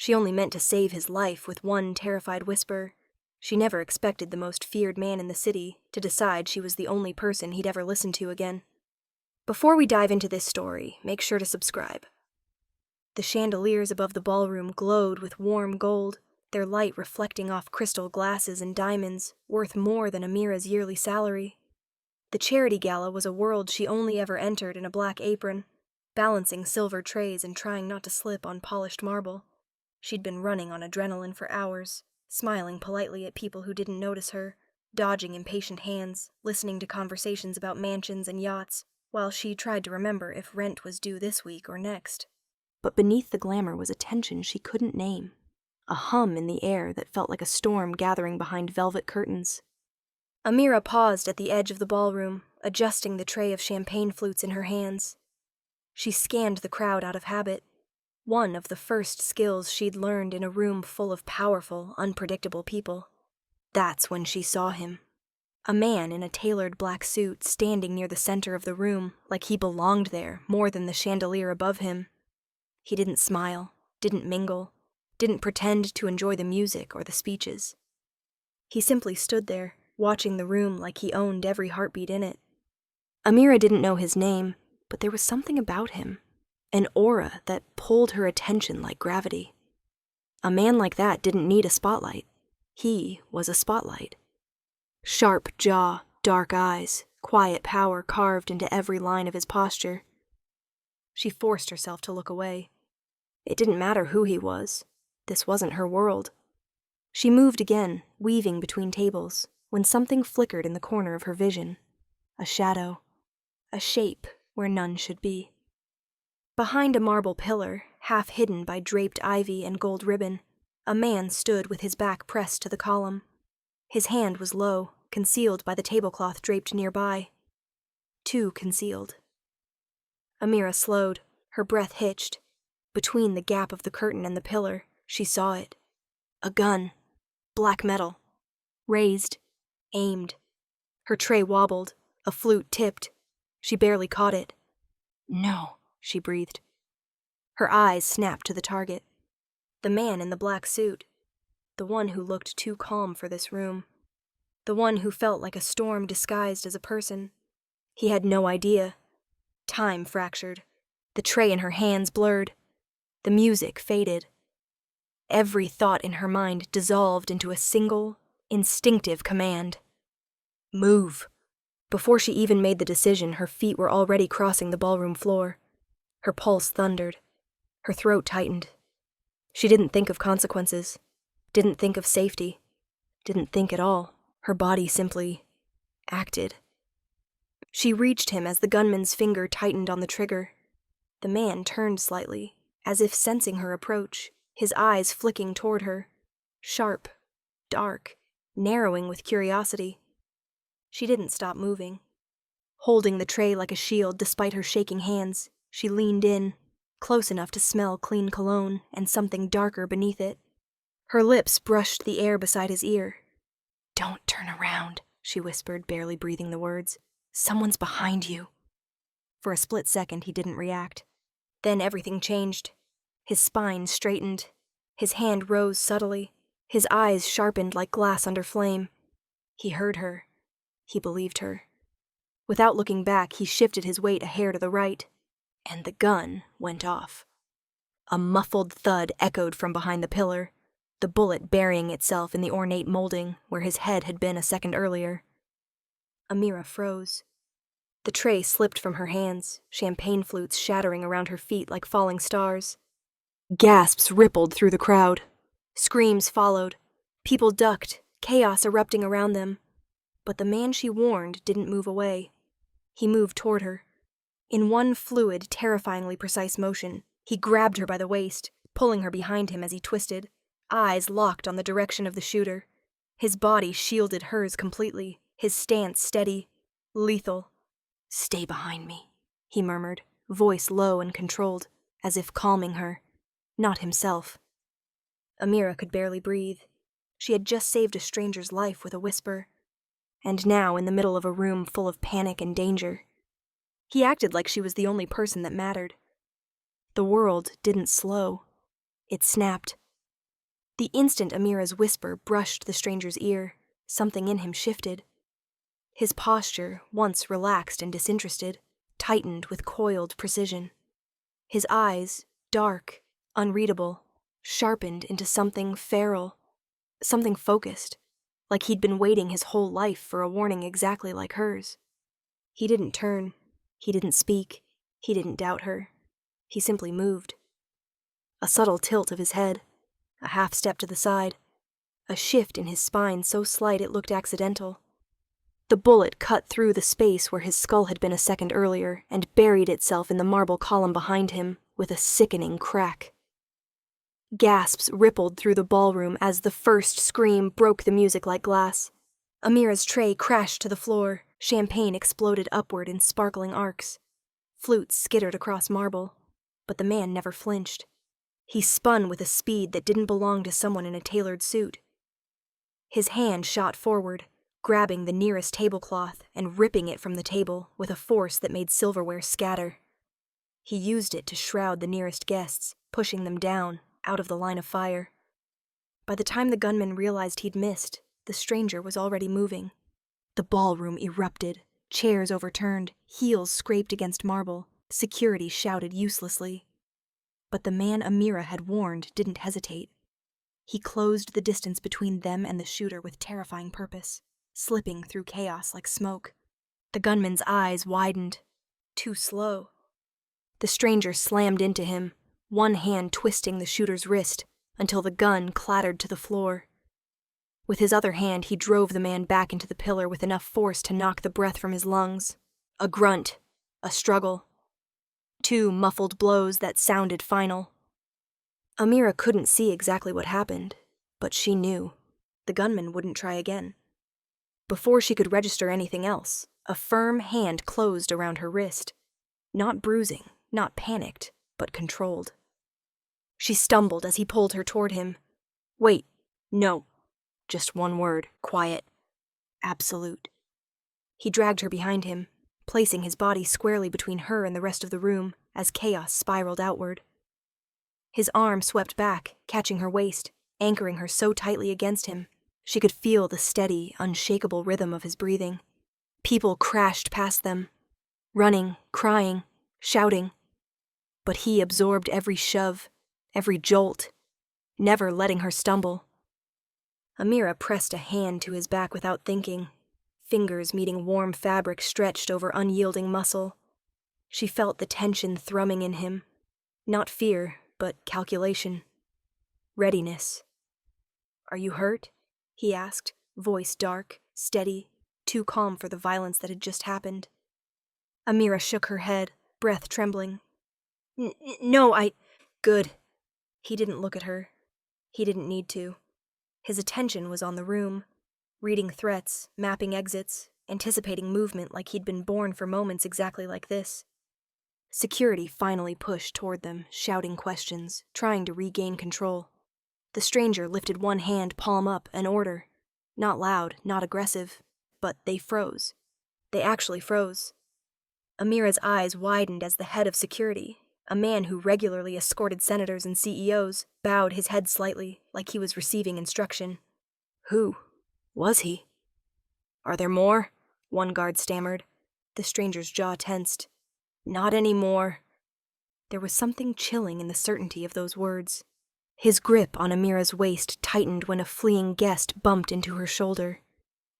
She only meant to save his life with one terrified whisper. She never expected the most feared man in the city to decide she was the only person he'd ever listen to again. Before we dive into this story, make sure to subscribe. The chandeliers above the ballroom glowed with warm gold, their light reflecting off crystal glasses and diamonds worth more than Amira's yearly salary. The charity gala was a world she only ever entered in a black apron, balancing silver trays and trying not to slip on polished marble. She'd been running on adrenaline for hours, smiling politely at people who didn't notice her, dodging impatient hands, listening to conversations about mansions and yachts, while she tried to remember if rent was due this week or next. But beneath the glamour was a tension she couldn't name, a hum in the air that felt like a storm gathering behind velvet curtains. Amira paused at the edge of the ballroom, adjusting the tray of champagne flutes in her hands. She scanned the crowd out of habit, one of the first skills she'd learned in a room full of powerful, unpredictable people. That's when she saw him. A man in a tailored black suit standing near the center of the room like he belonged there more than the chandelier above him. He didn't smile, didn't mingle, didn't pretend to enjoy the music or the speeches. He simply stood there, watching the room like he owned every heartbeat in it. Amira didn't know his name, but there was something about him, an aura that pulled her attention like gravity. A man like that didn't need a spotlight. He was a spotlight. Sharp jaw, dark eyes, quiet power carved into every line of his posture. She forced herself to look away. It didn't matter who he was. This wasn't her world. She moved again, weaving between tables, when something flickered in the corner of her vision. A shadow. A shape where none should be. Behind a marble pillar, half hidden by draped ivy and gold ribbon, a man stood with his back pressed to the column. His hand was low, concealed by the tablecloth draped nearby. Too concealed. Amira slowed, her breath hitched. Between the gap of the curtain and the pillar, she saw it. A gun. Black metal. Raised. Aimed. Her tray wobbled, a flute tipped. She barely caught it. "No," she breathed. Her eyes snapped to the target. The man in the black suit. The one who looked too calm for this room. The one who felt like a storm disguised as a person. He had no idea. Time fractured. The tray in her hands blurred. The music faded. Every thought in her mind dissolved into a single, instinctive command. Move. Before she even made the decision, her feet were already crossing the ballroom floor. Her pulse thundered. Her throat tightened. She didn't think of consequences. Didn't think of safety. Didn't think at all. Her body simply acted. She reached him as the gunman's finger tightened on the trigger. The man turned slightly, as if sensing her approach, his eyes flicking toward her. Sharp, dark, narrowing with curiosity. She didn't stop moving. Holding the tray like a shield despite her shaking hands, she leaned in, close enough to smell clean cologne and something darker beneath it. Her lips brushed the air beside his ear. "Don't turn around," she whispered, barely breathing the words. "Someone's behind you." For a split second, he didn't react. Then everything changed. His spine straightened. His hand rose subtly. His eyes sharpened like glass under flame. He heard her. He believed her. Without looking back, he shifted his weight a hair to the right, and the gun went off. A muffled thud echoed from behind the pillar, the bullet burying itself in the ornate molding where his head had been a second earlier. Amira froze. The tray slipped from her hands, champagne flutes shattering around her feet like falling stars. Gasps rippled through the crowd. Screams followed. People ducked, chaos erupting around them. But the man she warned didn't move away. He moved toward her. In one fluid, terrifyingly precise motion, he grabbed her by the waist, pulling her behind him as he twisted, eyes locked on the direction of the shooter. His body shielded hers completely, his stance steady, lethal. "Stay behind me," he murmured, voice low and controlled, as if calming her, not himself. Amira could barely breathe. She had just saved a stranger's life with a whisper, and now in the middle of a room full of panic and danger. He acted like she was the only person that mattered. The world didn't slow. It snapped, The instant Amira's whisper brushed the stranger's ear, something in him shifted. His posture, once relaxed and disinterested, tightened with coiled precision. His eyes, dark, unreadable, sharpened into something feral, something focused, like he'd been waiting his whole life for a warning exactly like hers. He didn't turn, he didn't speak, he didn't doubt her. He simply moved. A subtle tilt of his head, a half step to the side, a shift in his spine so slight it looked accidental. The bullet cut through the space where his skull had been a second earlier and buried itself in the marble column behind him with a sickening crack. Gasps rippled through the ballroom as the first scream broke the music like glass. Amira's tray crashed to the floor, champagne exploded upward in sparkling arcs. Flutes skittered across marble, but the man never flinched. He spun with a speed that didn't belong to someone in a tailored suit. His hand shot forward, grabbing the nearest tablecloth and ripping it from the table with a force that made silverware scatter. He used it to shroud the nearest guests, pushing them down, out of the line of fire. By the time the gunman realized he'd missed, the stranger was already moving. The ballroom erupted, chairs overturned, heels scraped against marble, security shouted uselessly. But the man Amira had warned didn't hesitate. He closed the distance between them and the shooter with terrifying purpose, slipping through chaos like smoke. The gunman's eyes widened. Too slow. The stranger slammed into him, one hand twisting the shooter's wrist until the gun clattered to the floor. With his other hand, he drove the man back into the pillar with enough force to knock the breath from his lungs. A grunt, a struggle. 2 muffled blows that sounded final. Amira couldn't see exactly what happened, but she knew. The gunman wouldn't try again. Before she could register anything else, a firm hand closed around her wrist. Not bruising, not panicked, but controlled. She stumbled as he pulled her toward him. Wait, no. Just one word, quiet. Absolute. He dragged her behind him, placing his body squarely between her and the rest of the room as chaos spiraled outward. His arm swept back, catching her waist, anchoring her so tightly against him, she could feel the steady, unshakable rhythm of his breathing. People crashed past them, running, crying, shouting. But he absorbed every shove, every jolt, never letting her stumble. Amira pressed a hand to his back without thinking, fingers meeting warm fabric stretched over unyielding muscle. She felt the tension thrumming in him. Not fear, but calculation. Readiness. Are you hurt? He asked, voice dark, steady, too calm for the violence that had just happened. Amira shook her head, breath trembling. No, Good. He didn't look at her. He didn't need to. His attention was on the room, reading threats, mapping exits, anticipating movement like he'd been born for moments exactly like this. Security finally pushed toward them, shouting questions, trying to regain control. The stranger lifted one hand palm up, an order. Not loud, not aggressive, but they froze. They actually froze. Amira's eyes widened as the head of security, a man who regularly escorted senators and CEOs, bowed his head slightly, like he was receiving instruction. Who was he? Are there more? One guard stammered. The stranger's jaw tensed. Not anymore. There was something chilling in the certainty of those words. His grip on Amira's waist tightened when a fleeing guest bumped into her shoulder.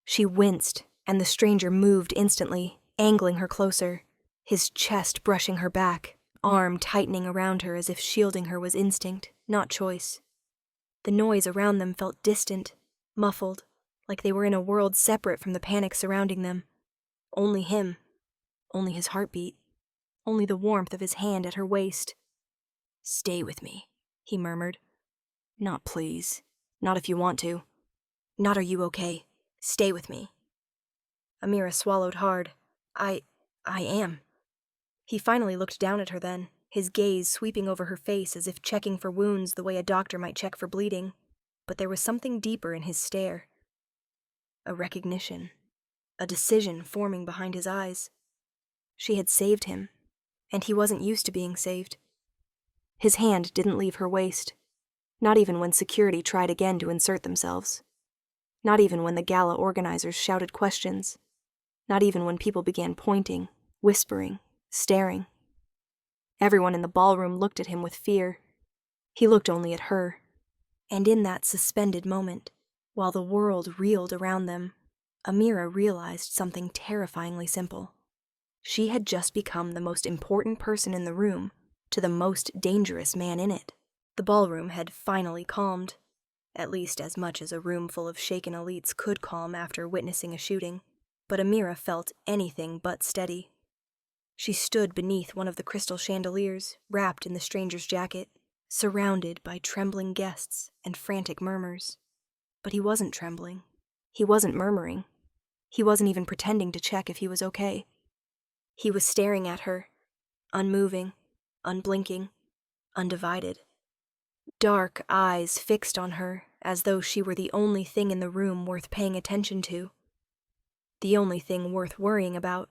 She winced, and the stranger moved instantly, angling her closer, his chest brushing her back, arm tightening around her as if shielding her was instinct, not choice. The noise around them felt distant, muffled, like they were in a world separate from the panic surrounding them. Only him. Only his heartbeat. Only the warmth of his hand at her waist. Stay with me, he murmured. Not please. Not if you want to. Not are you okay. Stay with me. Amira swallowed hard. I am. He finally looked down at her then, his gaze sweeping over her face as if checking for wounds the way a doctor might check for bleeding. But there was something deeper in his stare. A recognition. A decision forming behind his eyes. She had saved him, and he wasn't used to being saved. His hand didn't leave her waist. Not even when security tried again to insert themselves. Not even when the gala organizers shouted questions. Not even when people began pointing, whispering, staring. Everyone in the ballroom looked at him with fear. He looked only at her. And in that suspended moment, while the world reeled around them, Amira realized something terrifyingly simple. She had just become the most important person in the room to the most dangerous man in it. The ballroom had finally calmed, at least as much as a room full of shaken elites could calm after witnessing a shooting, but Amira felt anything but steady. She stood beneath one of the crystal chandeliers, wrapped in the stranger's jacket, surrounded by trembling guests and frantic murmurs. But he wasn't trembling. He wasn't murmuring. He wasn't even pretending to check if he was okay. He was staring at her, unmoving, unblinking, undivided. Dark eyes fixed on her as though she were the only thing in the room worth paying attention to. The only thing worth worrying about.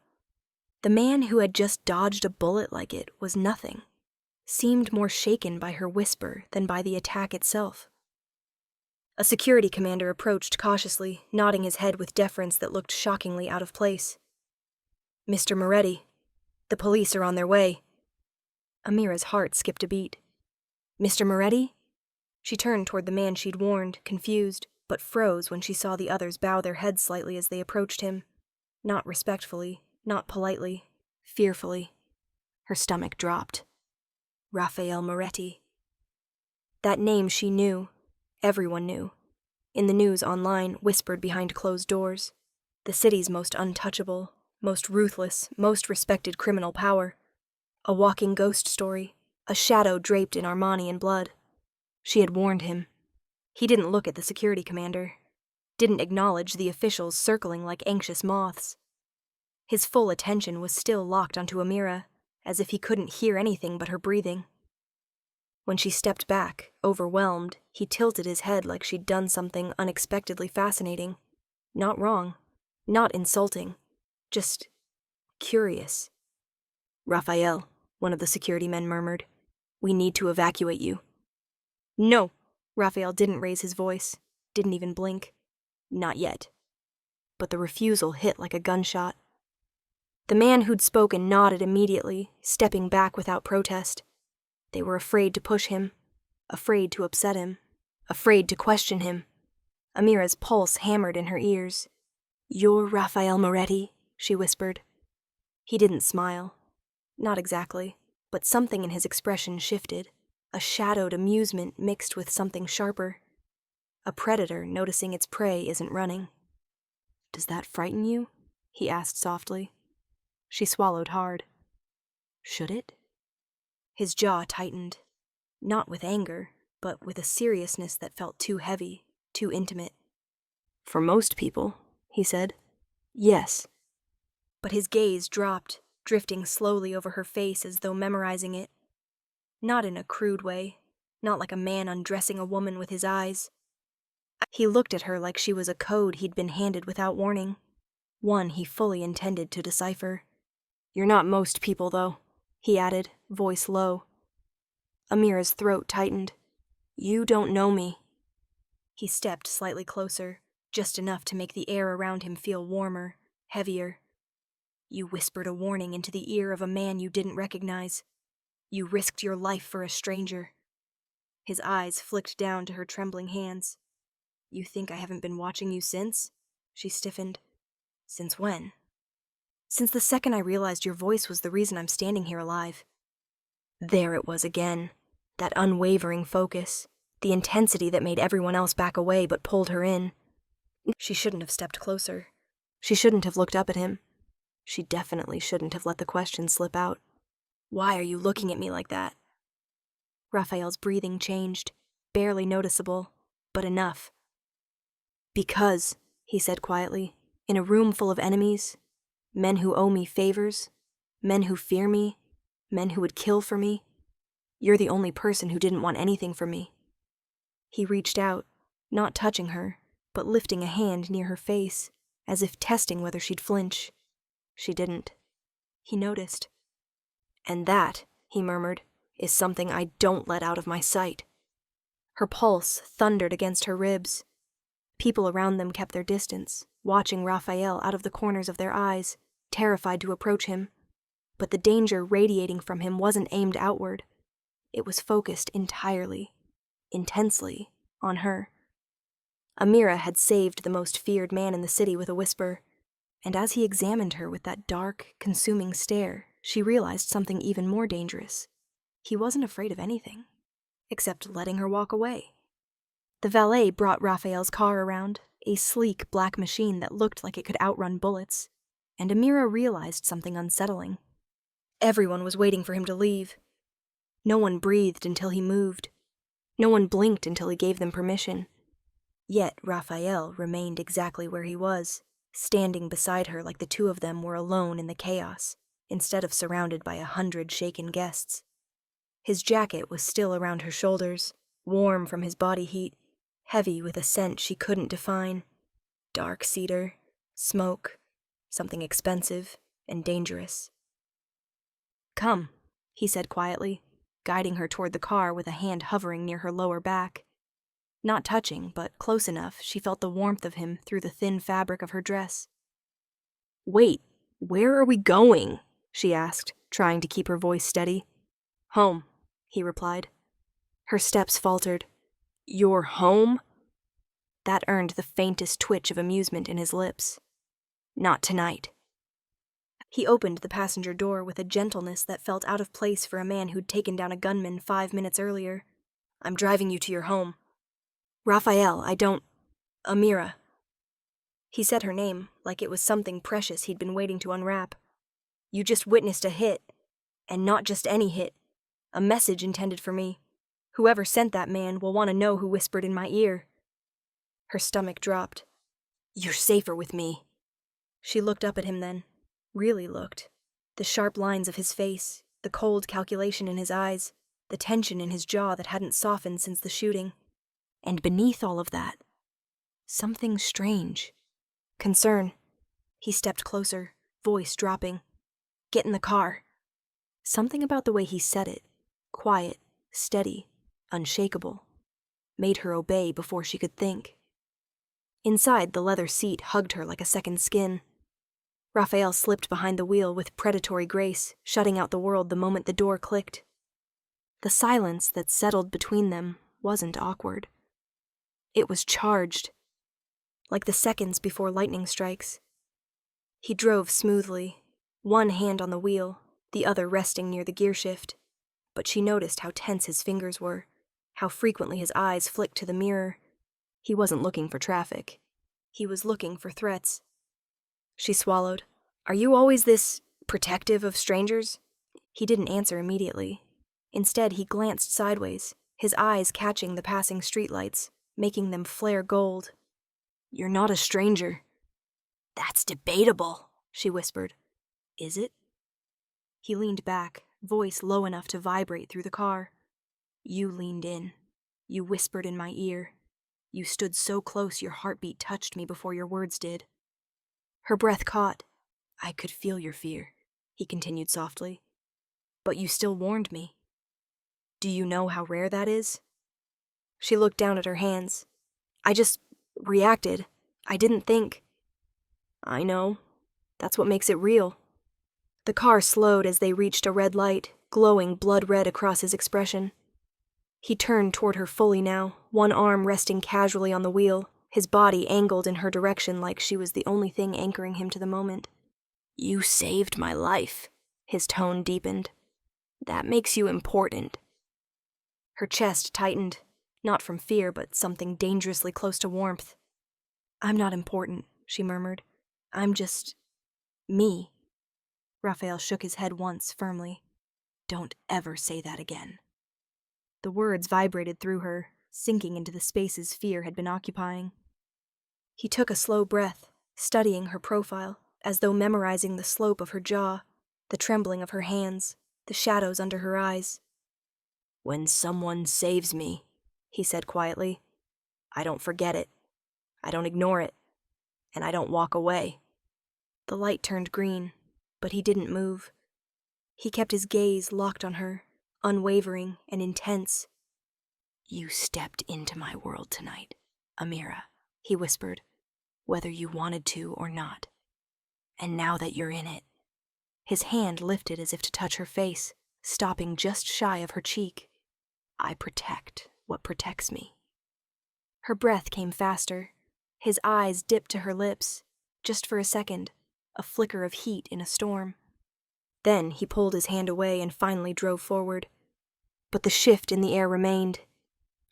The man who had just dodged a bullet like it was nothing. Seemed more shaken by her whisper than by the attack itself. A security commander approached cautiously, nodding his head with deference that looked shockingly out of place. "Mr. Moretti, the police are on their way." Amira's heart skipped a beat. "Mr. Moretti?" She turned toward the man she'd warned, confused, but froze when she saw the others bow their heads slightly as they approached him. Not respectfully, not politely, fearfully. Her stomach dropped. Raphael Moretti. That name she knew. Everyone knew. In the news online, whispered behind closed doors. The city's most untouchable, most ruthless, most respected criminal power. A walking ghost story, a shadow draped in Armanian blood. She had warned him. He didn't look at the security commander. Didn't acknowledge the officials circling like anxious moths. His full attention was still locked onto Amira, as if he couldn't hear anything but her breathing. When she stepped back, overwhelmed, he tilted his head like she'd done something unexpectedly fascinating. Not wrong. Not insulting. Just curious. "Raphael," one of the security men murmured. "We need to evacuate you." "No." Raphael didn't raise his voice, didn't even blink. Not yet. But the refusal hit like a gunshot. The man who'd spoken nodded immediately, stepping back without protest. They were afraid to push him, afraid to upset him, afraid to question him. Amira's pulse hammered in her ears. "You're Raphael Moretti," she whispered. He didn't smile. Not exactly, but something in his expression shifted, a shadowed amusement mixed with something sharper. A predator noticing its prey isn't running. "Does that frighten you?" he asked softly. She swallowed hard. "Should it?" His jaw tightened, not with anger, but with a seriousness that felt too heavy, too intimate. "For most people," he said, "yes." But his gaze dropped, drifting slowly over her face as though memorizing it. Not in a crude way, not like a man undressing a woman with his eyes. He looked at her like she was a code he'd been handed without warning, one he fully intended to decipher. "You're not most people, though," he added, voice low. Amira's throat tightened. "You don't know me." He stepped slightly closer, just enough to make the air around him feel warmer, heavier. "You whispered a warning into the ear of a man you didn't recognize. You risked your life for a stranger." His eyes flicked down to her trembling hands. "You think I haven't been watching you since?" She stiffened. "Since when?" "Since the second I realized your voice was the reason I'm standing here alive." There it was again, that unwavering focus, the intensity that made everyone else back away but pulled her in. She shouldn't have stepped closer. She shouldn't have looked up at him. She definitely shouldn't have let the question slip out. "Why are you looking at me like that?" Raphael's breathing changed, barely noticeable, but enough. "Because," he said quietly, "in a room full of enemies, men who owe me favors, men who fear me, men who would kill for me, you're the only person who didn't want anything from me." He reached out, not touching her, but lifting a hand near her face, as if testing whether she'd flinch. She didn't. He noticed. "And that," he murmured, "is something I don't let out of my sight." Her pulse thundered against her ribs. People around them kept their distance, watching Raphael out of the corners of their eyes, terrified to approach him. But the danger radiating from him wasn't aimed outward. It was focused entirely, intensely, on her. Amira had saved the most feared man in the city with a whisper, and as he examined her with that dark, consuming stare, she realized something even more dangerous. He wasn't afraid of anything, except letting her walk away. The valet brought Raphael's car around, a sleek black machine that looked like it could outrun bullets, and Amira realized something unsettling. Everyone was waiting for him to leave. No one breathed until he moved. No one blinked until he gave them permission. Yet Raphael remained exactly where he was, standing beside her like the two of them were alone in the chaos, instead of surrounded by 100 shaken guests. His jacket was still around her shoulders, warm from his body heat, heavy with a scent she couldn't define. Dark cedar, smoke, something expensive and dangerous. "Come," he said quietly, guiding her toward the car with a hand hovering near her lower back. Not touching, but close enough, she felt the warmth of him through the thin fabric of her dress. "Wait, where are we going?" she asked, trying to keep her voice steady. "Home," he replied. Her steps faltered. "Your home?" That earned the faintest twitch of amusement in his lips. "Not tonight." He opened the passenger door with a gentleness that felt out of place for a man who'd taken down a gunman 5 minutes earlier. "I'm driving you to your home." "Raphael, I don't... Amira." He said her name like it was something precious he'd been waiting to unwrap. "You just witnessed a hit. And not just any hit. A message intended for me. Whoever sent that man will want to know who whispered in my ear." Her stomach dropped. "You're safer with me." She looked up at him then. Really looked. The sharp lines of his face, the cold calculation in his eyes, the tension in his jaw that hadn't softened since the shooting. And beneath all of that, something strange. Concern. He stepped closer, voice dropping. "Get in the car." Something about the way he said it, quiet, steady, unshakable, made her obey before she could think. Inside, the leather seat hugged her like a second skin. Raphael slipped behind the wheel with predatory grace, shutting out the world the moment the door clicked. The silence that settled between them wasn't awkward. It was charged, like the seconds before lightning strikes. He drove smoothly, one hand on the wheel, the other resting near the gear shift, but she noticed how tense his fingers were, how frequently his eyes flicked to the mirror. He wasn't looking for traffic. He was looking for threats. She swallowed. "Are you always this protective of strangers?" He didn't answer immediately. Instead, he glanced sideways, his eyes catching the passing streetlights, making them flare gold. "You're not a stranger." "That's debatable," she whispered. "Is it?" He leaned back, voice low enough to vibrate through the car. "You leaned in. You whispered in my ear. You stood so close your heartbeat touched me before your words did." Her breath caught. "I could feel your fear," he continued softly. "But you still warned me. Do you know how rare that is?" She looked down at her hands. "I just reacted. I didn't think." "I know. That's what makes it real." The car slowed as they reached a red light, glowing blood red across his expression. He turned toward her fully now, one arm resting casually on the wheel, his body angled in her direction like she was the only thing anchoring him to the moment. "You saved my life," his tone deepened. "That makes you important." Her chest tightened, not from fear, but something dangerously close to warmth. "I'm not important," she murmured. "I'm just... me." Raphael shook his head once, firmly. "Don't ever say that again." The words vibrated through her, sinking into the spaces fear had been occupying. He took a slow breath, studying her profile, as though memorizing the slope of her jaw, the trembling of her hands, the shadows under her eyes. "When someone saves me," he said quietly, "I don't forget it. I don't ignore it. And I don't walk away." The light turned green, but he didn't move. He kept his gaze locked on her, unwavering and intense. "You stepped into my world tonight, Amira," he whispered, "whether you wanted to or not. And now that you're in it—" His hand lifted as if to touch her face, stopping just shy of her cheek. "I protect what protects me." Her breath came faster. His eyes dipped to her lips, just for a second, a flicker of heat in a storm. Then he pulled his hand away and finally drove forward. But the shift in the air remained.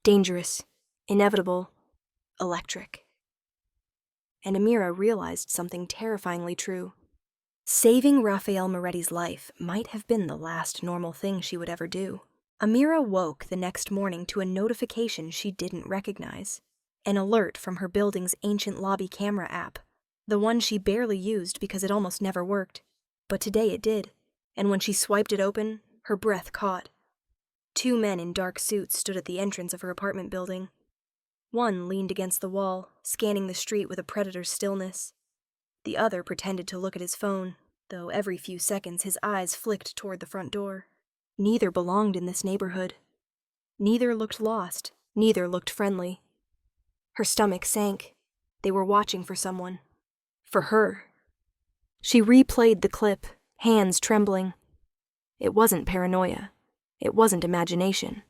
Dangerous, inevitable, electric. And Amira realized something terrifyingly true. Saving Raphael Moretti's life might have been the last normal thing she would ever do. Amira woke the next morning to a notification she didn't recognize. An alert from her building's ancient lobby camera app, the one she barely used because it almost never worked. But today it did, and when she swiped it open, her breath caught. 2 men in dark suits stood at the entrance of her apartment building. One leaned against the wall, scanning the street with a predator's stillness. The other pretended to look at his phone, though every few seconds his eyes flicked toward the front door. Neither belonged in this neighborhood. Neither looked lost. Neither looked friendly. Her stomach sank. They were watching for someone. For her. She replayed the clip, hands trembling. It wasn't paranoia. It wasn't imagination.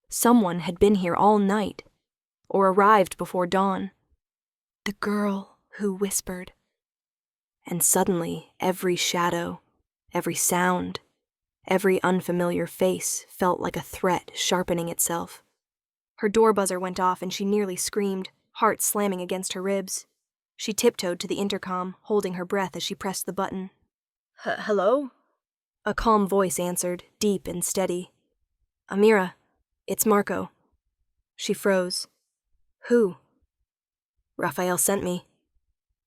Someone had been here all night, or arrived before dawn. The girl who whispered. And suddenly, every shadow, every sound, every unfamiliar face felt like a threat sharpening itself. Her door buzzer went off and she nearly screamed, heart slamming against her ribs. She tiptoed to the intercom, holding her breath as she pressed the button. "Hello?" A calm voice answered, deep and steady. "Amira, it's Marco." She froze. "Who?" "Raphael sent me."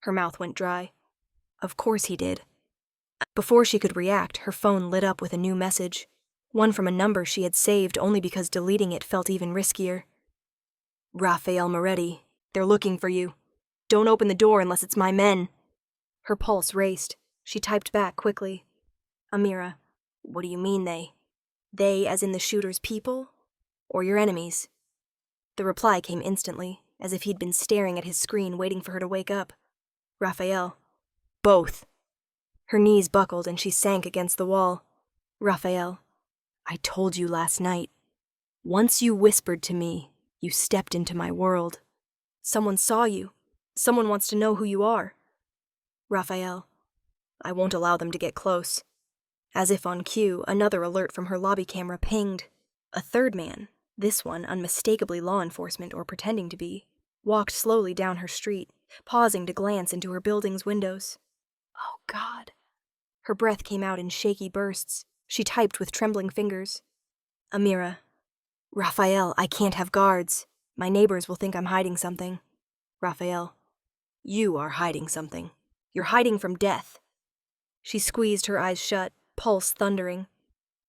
Her mouth went dry. Of course he did. Before she could react, her phone lit up with a new message, one from a number she had saved only because deleting it felt even riskier. "Raphael Moretti, they're looking for you. Don't open the door unless it's my men." Her pulse raced. She typed back quickly. "Amira, what do you mean they? They as in the shooter's people? Or your enemies?" The reply came instantly, as if he'd been staring at his screen waiting for her to wake up. "Raphael. Both." Her knees buckled and she sank against the wall. "Raphael, I told you last night. Once you whispered to me, you stepped into my world. Someone saw you. Someone wants to know who you are. Raphael, I won't allow them to get close." As if on cue, another alert from her lobby camera pinged. A third man, this one unmistakably law enforcement or pretending to be, walked slowly down her street, pausing to glance into her building's windows. Oh, God. Her breath came out in shaky bursts. She typed with trembling fingers. "Amira. Raphael, I can't have guards. My neighbors will think I'm hiding something. Raphael, you are hiding something. You're hiding from death." She squeezed her eyes shut, pulse thundering.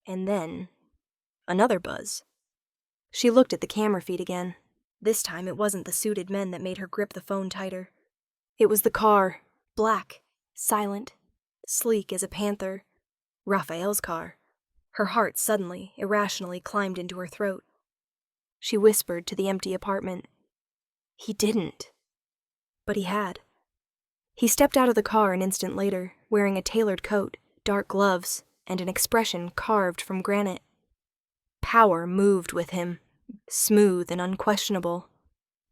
And then, another buzz. She looked at the camera feed again. This time it wasn't the suited men that made her grip the phone tighter. It was the car, black, silent, sleek as a panther. Raphael's car. Her heart suddenly, irrationally climbed into her throat. She whispered to the empty apartment. He didn't. But he had. He stepped out of the car an instant later, wearing a tailored coat, dark gloves, and an expression carved from granite. Power moved with him, smooth and unquestionable,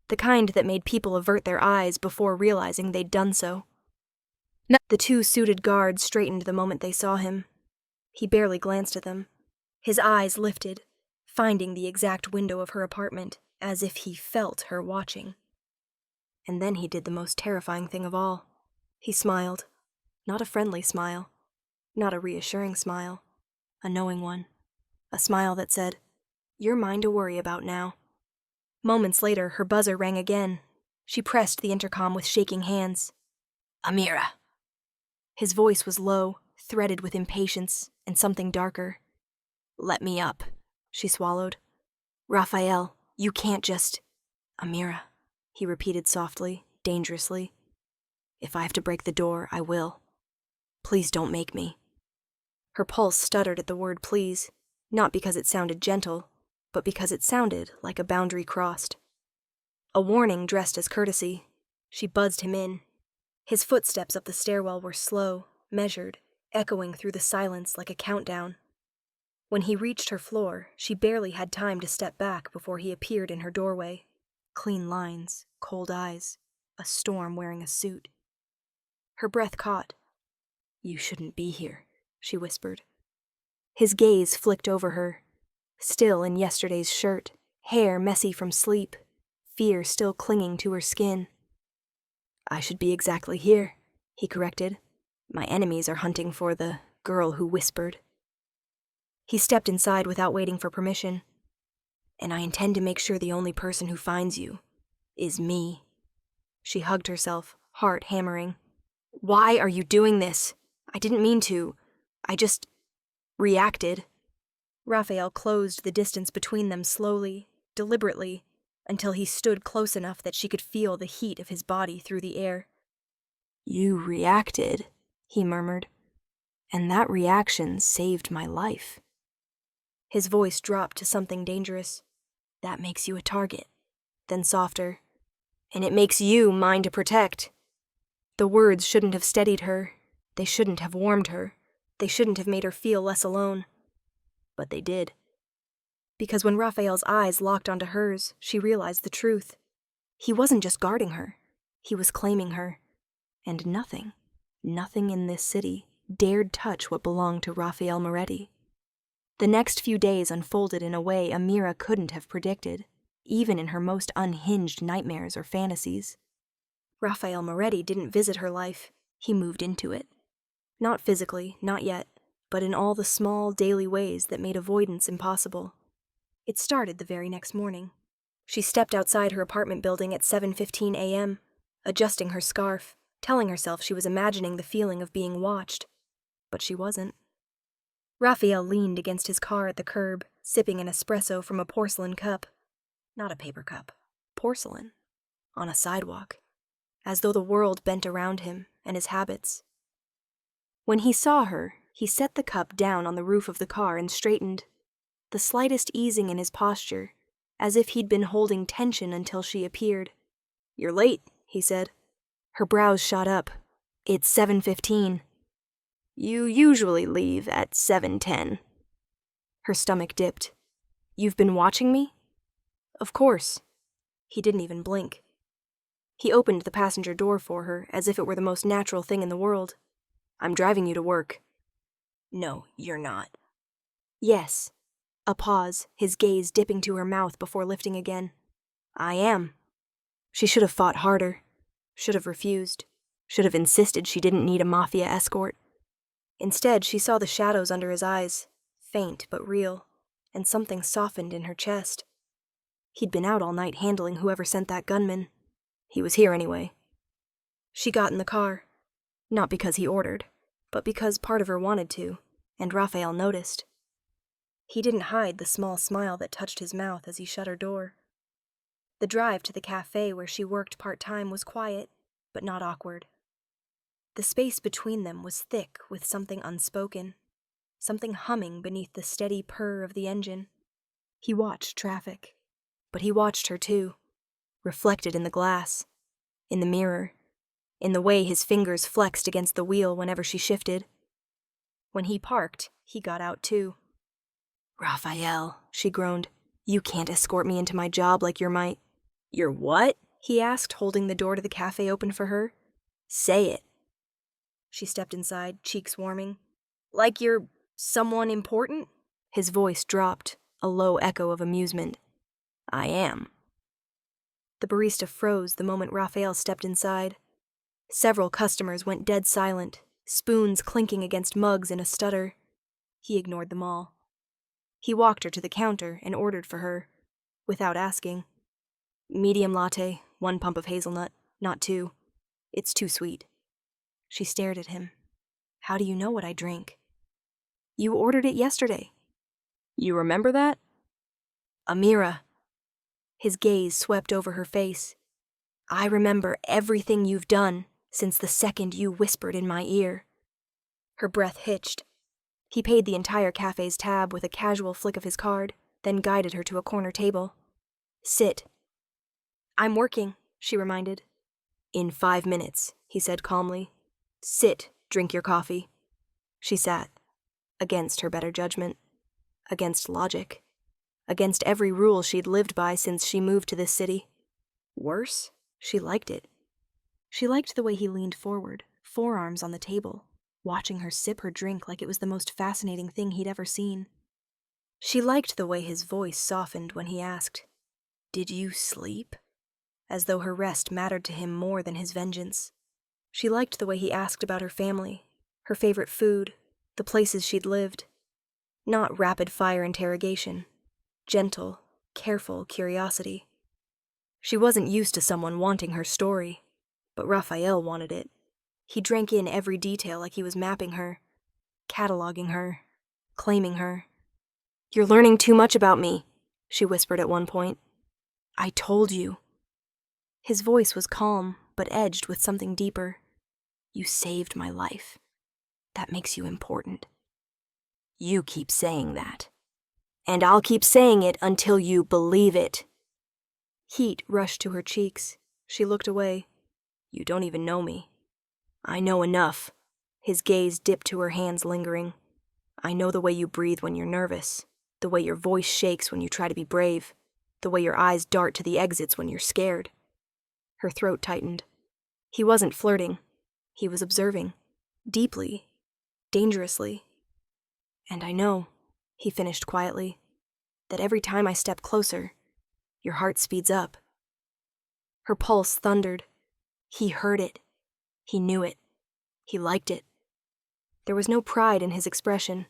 the kind that made people avert their eyes before realizing they'd done so. The 2 suited guards straightened the moment they saw him. He barely glanced at them. His eyes lifted, finding the exact window of her apartment, as if he felt her watching. And then he did the most terrifying thing of all. He smiled. Not a friendly smile. Not a reassuring smile. A knowing one. A smile that said, "You're mine to worry about now." Moments later, her buzzer rang again. She pressed the intercom with shaking hands. "Amira." His voice was low, threaded with impatience and something darker. "Let me up," she swallowed. "Raphael, you can't just—" "Amira," he repeated softly, dangerously. "If I have to break the door, I will. Please don't make me." Her pulse stuttered at the word please, not because it sounded gentle, but because it sounded like a boundary crossed. A warning dressed as courtesy. She buzzed him in. His footsteps up the stairwell were slow, measured, echoing through the silence like a countdown. When he reached her floor, she barely had time to step back before he appeared in her doorway. Clean lines, cold eyes, a storm wearing a suit. Her breath caught. "You shouldn't be here," she whispered. His gaze flicked over her, still in yesterday's shirt, hair messy from sleep, fear still clinging to her skin. "I should be exactly here," he corrected. "My enemies are hunting for the girl who whispered." He stepped inside without waiting for permission. "And I intend to make sure the only person who finds you is me." She hugged herself, heart hammering. "Why are you doing this? I didn't mean to. I just reacted." Raphael closed the distance between them slowly, deliberately, until he stood close enough that she could feel the heat of his body through the air. "You reacted," he murmured, "and that reaction saved my life." His voice dropped to something dangerous. "That makes you a target." Then softer. "And it makes you mine to protect." The words shouldn't have steadied her. They shouldn't have warmed her. They shouldn't have made her feel less alone. But they did. Because when Raphael's eyes locked onto hers, she realized the truth. He wasn't just guarding her. He was claiming her. And nothing in this city dared touch what belonged to Raphael Moretti. The next few days unfolded in a way Amira couldn't have predicted, even in her most unhinged nightmares or fantasies. Raphael Moretti didn't visit her life. He moved into it. Not physically, not yet, but in all the small, daily ways that made avoidance impossible. It started the very next morning. She stepped outside her apartment building at 7:15 a.m., adjusting her scarf, telling herself she was imagining the feeling of being watched. But she wasn't. Raphael leaned against his car at the curb, sipping an espresso from a porcelain cup. Not a paper cup. Porcelain. On a sidewalk. As though the world bent around him and his habits. When he saw her, he set the cup down on the roof of the car and straightened, the slightest easing in his posture, as if he'd been holding tension until she appeared. "You're late," he said. Her brows shot up. "It's 7:15. "You usually leave at 7:10. Her stomach dipped. "You've been watching me?" "Of course." He didn't even blink. He opened the passenger door for her as if it were the most natural thing in the world. "I'm driving you to work." "No, you're not." "Yes." A pause, his gaze dipping to her mouth before lifting again. "I am." She should have fought harder. Should have refused. Should have insisted she didn't need a Mafia escort. Instead, she saw the shadows under his eyes, faint but real, and something softened in her chest. He'd been out all night handling whoever sent that gunman. He was here anyway. She got in the car. Not because he ordered, but because part of her wanted to, and Raphael noticed. He didn't hide the small smile that touched his mouth as he shut her door. The drive to the cafe where she worked part-time was quiet, but not awkward. The space between them was thick with something unspoken, something humming beneath the steady purr of the engine. He watched traffic, but he watched her too, reflected in the glass, in the mirror, in the way his fingers flexed against the wheel whenever she shifted. When he parked, he got out too. "Raphael," she groaned, "you can't escort me into my job like you're my—" "You're what?" he asked, holding the door to the cafe open for her. "Say it." She stepped inside, cheeks warming. "Like you're someone important?" His voice dropped, a low echo of amusement. "I am." The barista froze the moment Raphael stepped inside. Several customers went dead silent, spoons clinking against mugs in a stutter. He ignored them all. He walked her to the counter and ordered for her, without asking. "Medium latte, 1 pump of hazelnut, not 2. It's too sweet." She stared at him. "How do you know what I drink?" "You ordered it yesterday." "You remember that?" "Amira." His gaze swept over her face. "I remember everything you've done since the second you whispered in my ear." Her breath hitched. He paid the entire cafe's tab with a casual flick of his card. then guided her to a corner table. "Sit." "I'm working," she reminded. "In 5 minutes," he said calmly. "Sit, drink your coffee." She sat, against her better judgment, against logic, against every rule she'd lived by since she moved to this city. Worse, she liked it. She liked the way he leaned forward, forearms on the table, watching her sip her drink like it was the most fascinating thing he'd ever seen. She liked the way his voice softened when he asked, "Did you sleep?" as though her rest mattered to him more than his vengeance. She liked the way he asked about her family, her favorite food, the places she'd lived. Not rapid-fire interrogation, gentle, careful curiosity. She wasn't used to someone wanting her story, but Raphael wanted it. He drank in every detail like he was mapping her, cataloging her, claiming her. "You're learning too much about me," she whispered at one point. "I told you." His voice was calm, but edged with something deeper. "You saved my life. That makes you important." "You keep saying that. And I'll keep saying it until you believe it." Heat rushed to her cheeks. She looked away. "You don't even know me." "I know enough." His gaze dipped to her hands, lingering. "I know the way you breathe when you're nervous, the way your voice shakes when you try to be brave, the way your eyes dart to the exits when you're scared." Her throat tightened. He wasn't flirting. He was observing. Deeply. Dangerously. "And I know," he finished quietly, "that every time I step closer, your heart speeds up." Her pulse thundered. He heard it. He knew it. He liked it. There was no pride in his expression,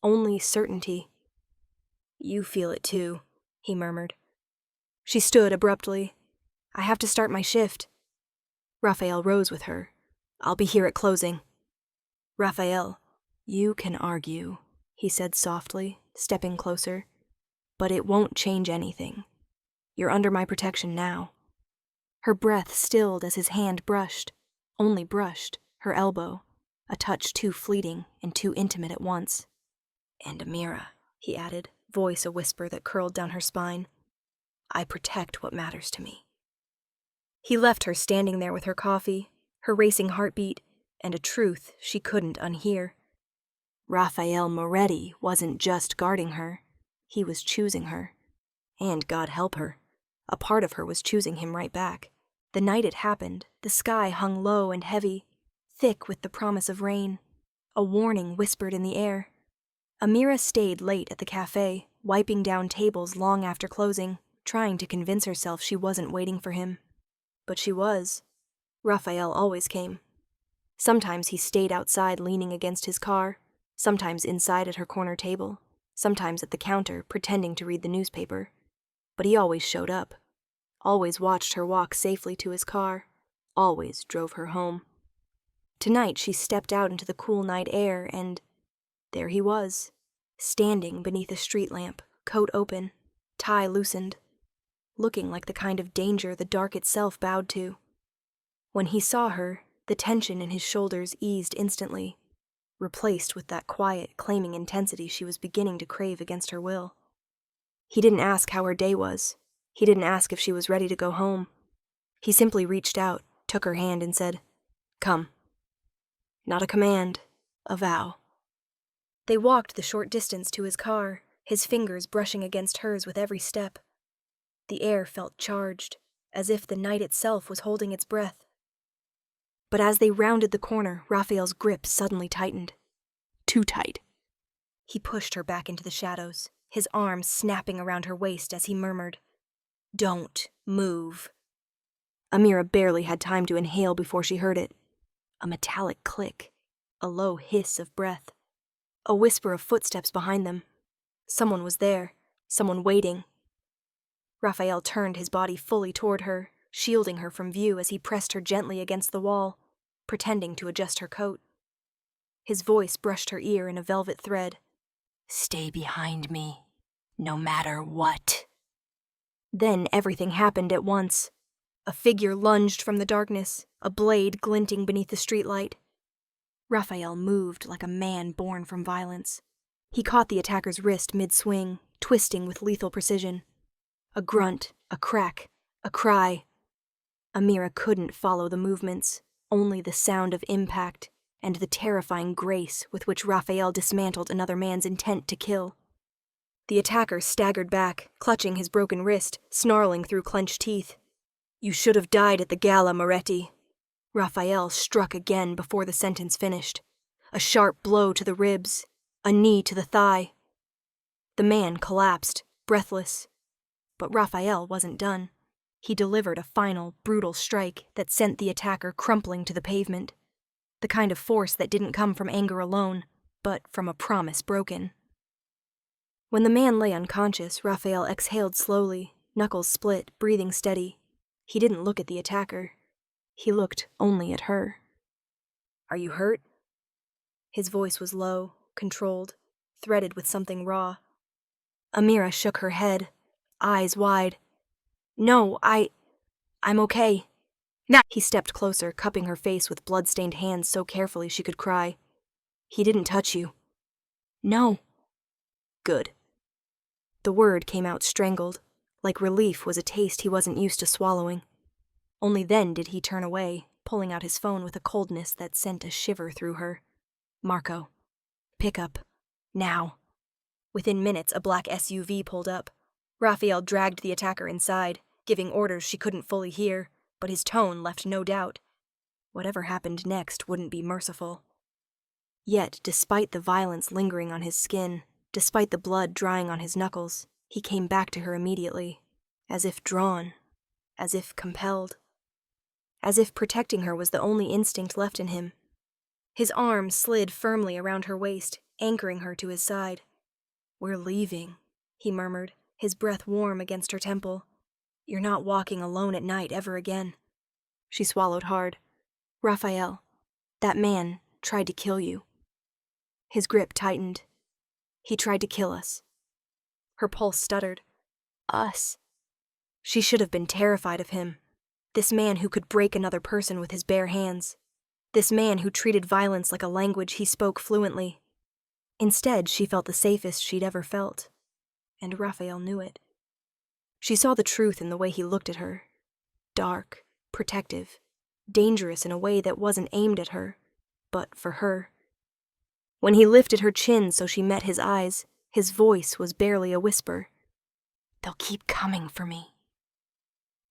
only certainty. "You feel it too," he murmured. She stood abruptly. "I have to start my shift." Raphael rose with her. "I'll be here at closing." "Raphael, you can argue," he said softly, stepping closer. "But it won't change anything. You're under my protection now." Her breath stilled as his hand brushed, only brushed, her elbow, a touch too fleeting and too intimate at once. "And Amira," he added, voice a whisper that curled down her spine. "I protect what matters to me." He left her standing there with her coffee, her racing heartbeat, and a truth she couldn't unhear. Raphael Moretti wasn't just guarding her. He was choosing her. And God help her, a part of her was choosing him right back. The night it happened, the sky hung low and heavy, thick with the promise of rain. A warning whispered in the air. Amira stayed late at the cafe, wiping down tables long after closing, trying to convince herself she wasn't waiting for him. But she was. Raphael always came. Sometimes he stayed outside leaning against his car, sometimes inside at her corner table, sometimes at the counter pretending to read the newspaper. But he always showed up, always watched her walk safely to his car, always drove her home. Tonight she stepped out into the cool night air and there he was, standing beneath a street lamp, coat open, tie loosened, looking like the kind of danger the dark itself bowed to. When he saw her, the tension in his shoulders eased instantly, replaced with that quiet, claiming intensity she was beginning to crave against her will. He didn't ask how her day was. He didn't ask if she was ready to go home. He simply reached out, took her hand, and said, "Come." Not a command, a vow. They walked the short distance to his car, his fingers brushing against hers with every step. The air felt charged, as if the night itself was holding its breath. But as they rounded the corner, Raphael's grip suddenly tightened. Too tight. He pushed her back into the shadows, his arms snapping around her waist as he murmured, "Don't move." Amira barely had time to inhale before she heard it. A metallic click, a low hiss of breath, a whisper of footsteps behind them. Someone was there, someone waiting. Raphael turned his body fully toward her, shielding her from view as he pressed her gently against the wall, pretending to adjust her coat. His voice brushed her ear in a velvet thread. "Stay behind me, no matter what." Then everything happened at once. A figure lunged from the darkness, a blade glinting beneath the streetlight. Raphael moved like a man born from violence. He caught the attacker's wrist mid-swing, twisting with lethal precision. A grunt, a crack, a cry. Amira couldn't follow the movements, only the sound of impact and the terrifying grace with which Raphael dismantled another man's intent to kill. The attacker staggered back, clutching his broken wrist, snarling through clenched teeth. "You should have died at the gala, Moretti." Raphael struck again before the sentence finished. A sharp blow to the ribs, a knee to the thigh. The man collapsed, breathless. But Raphael wasn't done. He delivered a final, brutal strike that sent the attacker crumpling to the pavement. The kind of force that didn't come from anger alone, but from a promise broken. When the man lay unconscious, Raphael exhaled slowly, knuckles split, breathing steady. He didn't look at the attacker. He looked only at her. "Are you hurt?" His voice was low, controlled, threaded with something raw. Amira shook her head, eyes wide. "No, I'm okay." Now he stepped closer, cupping her face with blood-stained hands so carefully she could cry. "He didn't touch you." "No." "Good." The word came out strangled, like relief was a taste he wasn't used to swallowing. Only then did he turn away, pulling out his phone with a coldness that sent a shiver through her. "Marco. Pick up. Now." Within minutes, a black SUV pulled up. Raphael dragged the attacker inside, giving orders she couldn't fully hear, but his tone left no doubt. Whatever happened next wouldn't be merciful. Yet, despite the violence lingering on his skin, despite the blood drying on his knuckles, he came back to her immediately, as if drawn, as if compelled, as if protecting her was the only instinct left in him. His arm slid firmly around her waist, anchoring her to his side. "We're leaving," he murmured, his breath warm against her temple. "You're not walking alone at night ever again." She swallowed hard. "Raphael, that man tried to kill you." His grip tightened. "He tried to kill us." Her pulse stuttered. "Us." She should have been terrified of him. This man who could break another person with his bare hands. This man who treated violence like a language he spoke fluently. Instead, she felt the safest she'd ever felt. And Raphael knew it. She saw the truth in the way he looked at her. Dark, protective, dangerous in a way that wasn't aimed at her, but for her. When he lifted her chin so she met his eyes, his voice was barely a whisper. "They'll keep coming for me."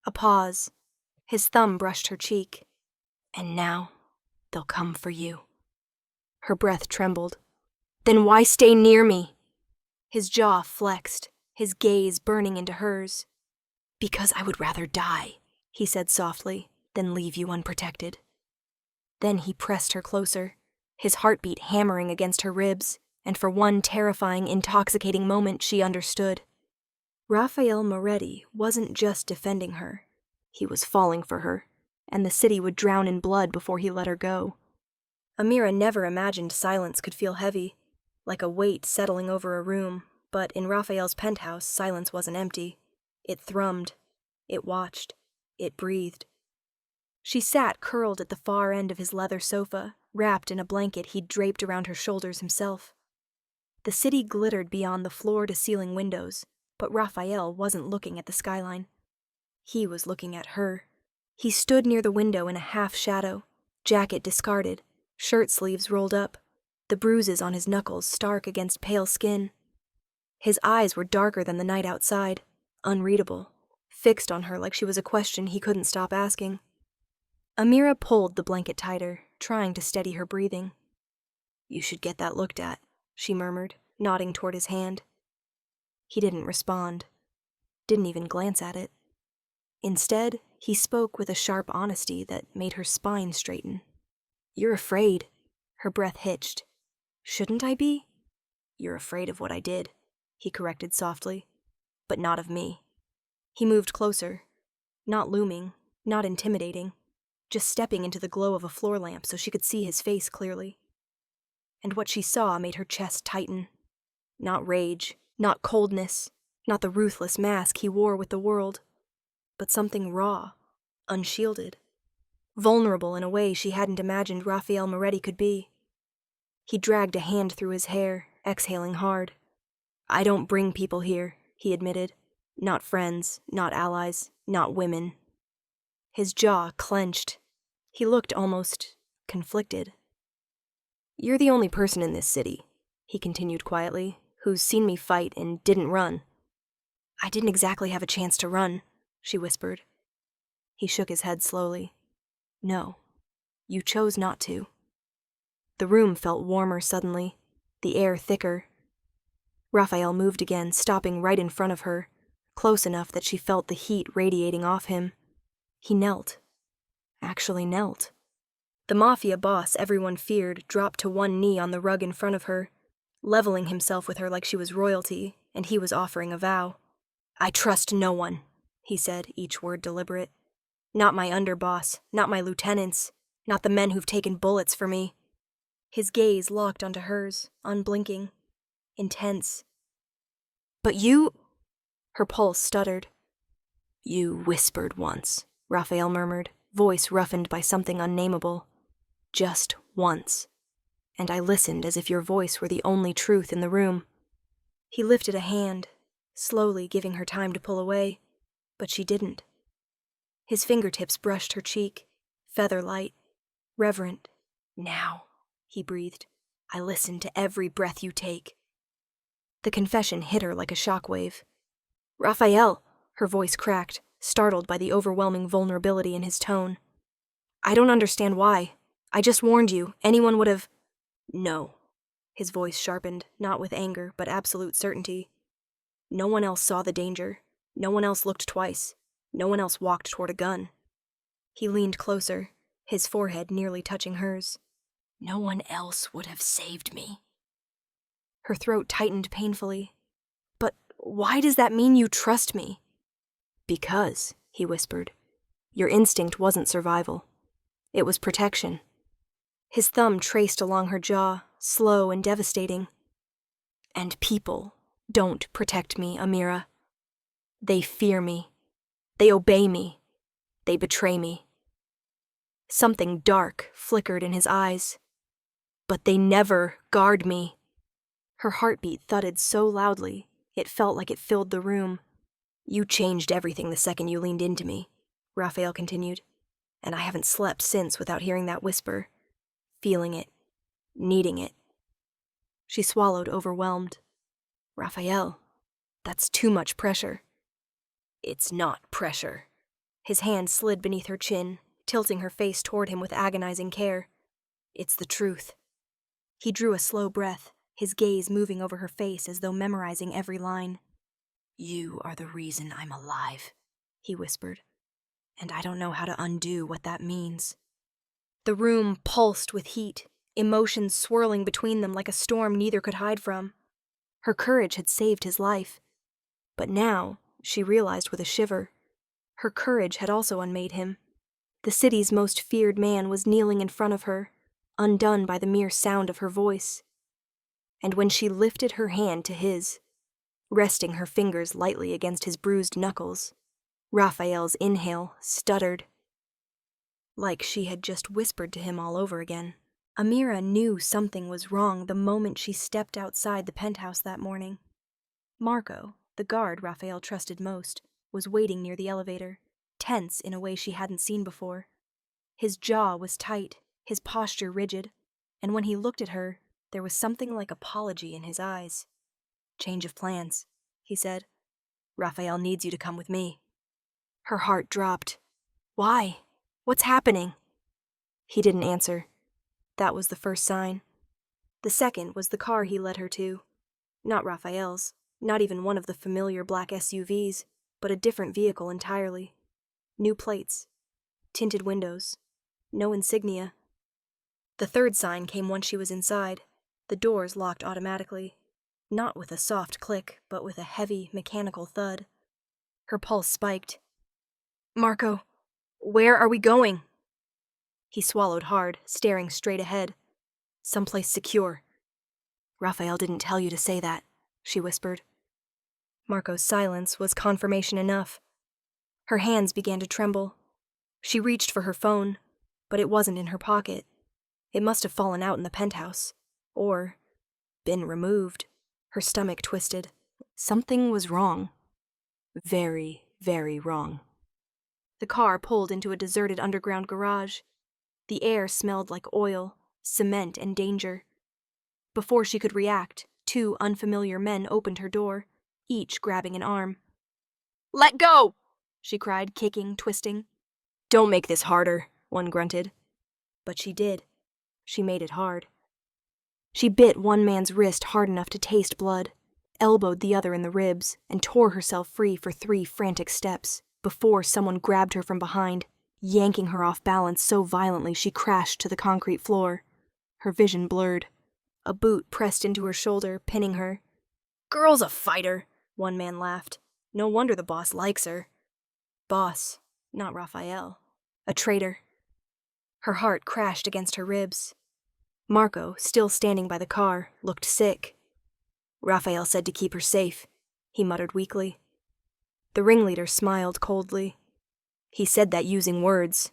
A pause. His thumb brushed her cheek. "And now, they'll come for you." Her breath trembled. "Then why stay near me?" His jaw flexed, his gaze burning into hers. "Because I would rather die," he said softly, "than leave you unprotected." Then he pressed her closer, his heartbeat hammering against her ribs, and for one terrifying, intoxicating moment she understood. Raphael Moretti wasn't just defending her. He was falling for her, and the city would drown in blood before he let her go. Amira never imagined silence could feel heavy, like a weight settling over a room, but in Raphael's penthouse, silence wasn't empty. It thrummed. It watched. It breathed. She sat curled at the far end of his leather sofa, wrapped in a blanket he'd draped around her shoulders himself. The city glittered beyond the floor-to-ceiling windows, but Raphael wasn't looking at the skyline. He was looking at her. He stood near the window in a half-shadow, jacket discarded, shirt sleeves rolled up, the bruises on his knuckles stark against pale skin. His eyes were darker than the night outside, unreadable, fixed on her like she was a question he couldn't stop asking. Amira pulled the blanket tighter, trying to steady her breathing. "You should get that looked at," she murmured, nodding toward his hand. He didn't respond, didn't even glance at it. Instead, he spoke with a sharp honesty that made her spine straighten. "You're afraid." Her breath hitched. "Shouldn't I be?" "You're afraid of what I did," he corrected softly. "But not of me." He moved closer, not looming, not intimidating, just stepping into the glow of a floor lamp so she could see his face clearly. And what she saw made her chest tighten. Not rage, not coldness, not the ruthless mask he wore with the world, but something raw, unshielded, vulnerable in a way she hadn't imagined Raphael Moretti could be. He dragged a hand through his hair, exhaling hard. I don't bring people here, he admitted. Not friends, not allies, not women. His jaw clenched. He looked almost conflicted. You're the only person in this city, he continued quietly, who's seen me fight and didn't run. I didn't exactly have a chance to run, she whispered. He shook his head slowly. No, you chose not to. The room felt warmer suddenly, the air thicker. Raphael moved again, stopping right in front of her, close enough that she felt the heat radiating off him. He knelt. Actually knelt. The Mafia boss everyone feared dropped to one knee on the rug in front of her, leveling himself with her like she was royalty, and he was offering a vow. I trust no one, he said, each word deliberate. Not my underboss, not my lieutenants, not the men who've taken bullets for me. His gaze locked onto hers, unblinking, intense. But you... Her pulse stuttered. You whispered once, Raphael murmured, voice roughened by something unnameable. Just once. And I listened as if your voice were the only truth in the room. He lifted a hand, slowly giving her time to pull away, but she didn't. His fingertips brushed her cheek, feather-light, reverent. Now, he breathed, I listen to every breath you take. The confession hit her like a shockwave. Raphael, her voice cracked, startled by the overwhelming vulnerability in his tone. I don't understand why. I just warned you. Anyone would have... No. His voice sharpened, not with anger, but absolute certainty. No one else saw the danger. No one else looked twice. No one else walked toward a gun. He leaned closer, his forehead nearly touching hers. No one else would have saved me. Her throat tightened painfully. But why does that mean you trust me? Because, he whispered, your instinct wasn't survival. It was protection. His thumb traced along her jaw, slow and devastating. And people don't protect me, Amira. They fear me. They obey me. They betray me. Something dark flickered in his eyes. But they never guard me. Her heartbeat thudded so loudly, it felt like it filled the room. You changed everything the second you leaned into me, Raphael continued, and I haven't slept since without hearing that whisper, feeling it, needing it. She swallowed, overwhelmed. Raphael, that's too much pressure. It's not pressure. His hand slid beneath her chin, tilting her face toward him with agonizing care. It's the truth. He drew a slow breath, his gaze moving over her face as though memorizing every line. You are the reason I'm alive, he whispered, and I don't know how to undo what that means. The room pulsed with heat, emotions swirling between them like a storm neither could hide from. Her courage had saved his life. But now, she realized with a shiver, her courage had also unmade him. The city's most feared man was kneeling in front of her, undone by the mere sound of her voice. And when she lifted her hand to his, resting her fingers lightly against his bruised knuckles, Raphael's inhale stuttered. Like she had just whispered to him all over again. Amira knew something was wrong the moment she stepped outside the penthouse that morning. Marco, the guard Raphael trusted most, was waiting near the elevator, tense in a way she hadn't seen before. His jaw was tight, his posture rigid, and when he looked at her, there was something like apology in his eyes. Change of plans, he said. Raphael needs you to come with me. Her heart dropped. Why? What's happening? He didn't answer. That was the first sign. The second was the car he led her to. Not Raphael's, not even one of the familiar black SUVs, but a different vehicle entirely. New plates, tinted windows, no insignia. The third sign came once she was inside. The doors locked automatically, not with a soft click, but with a heavy, mechanical thud. Her pulse spiked. Marco, where are we going? He swallowed hard, staring straight ahead. Someplace secure. Raphael didn't tell you to say that, she whispered. Marco's silence was confirmation enough. Her hands began to tremble. She reached for her phone, but it wasn't in her pocket. It must have fallen out in the penthouse. Or been removed. Her stomach twisted. Something was wrong. Very, very wrong. The car pulled into a deserted underground garage. The air smelled like oil, cement, and danger. Before she could react, 2 unfamiliar men opened her door, each grabbing an arm. "Let go!" she cried, kicking, twisting. "Don't make this harder," one grunted. But she did. She made it hard. She bit one man's wrist hard enough to taste blood, elbowed the other in the ribs, and tore herself free for 3 frantic steps before someone grabbed her from behind, yanking her off balance so violently she crashed to the concrete floor. Her vision blurred. A boot pressed into her shoulder, pinning her. "Girl's a fighter," one man laughed. "No wonder the boss likes her." Boss, not Raphael. A traitor. Her heart crashed against her ribs. Marco, still standing by the car, looked sick. "Raphael said to keep her safe," he muttered weakly. The ringleader smiled coldly. "He said that using words.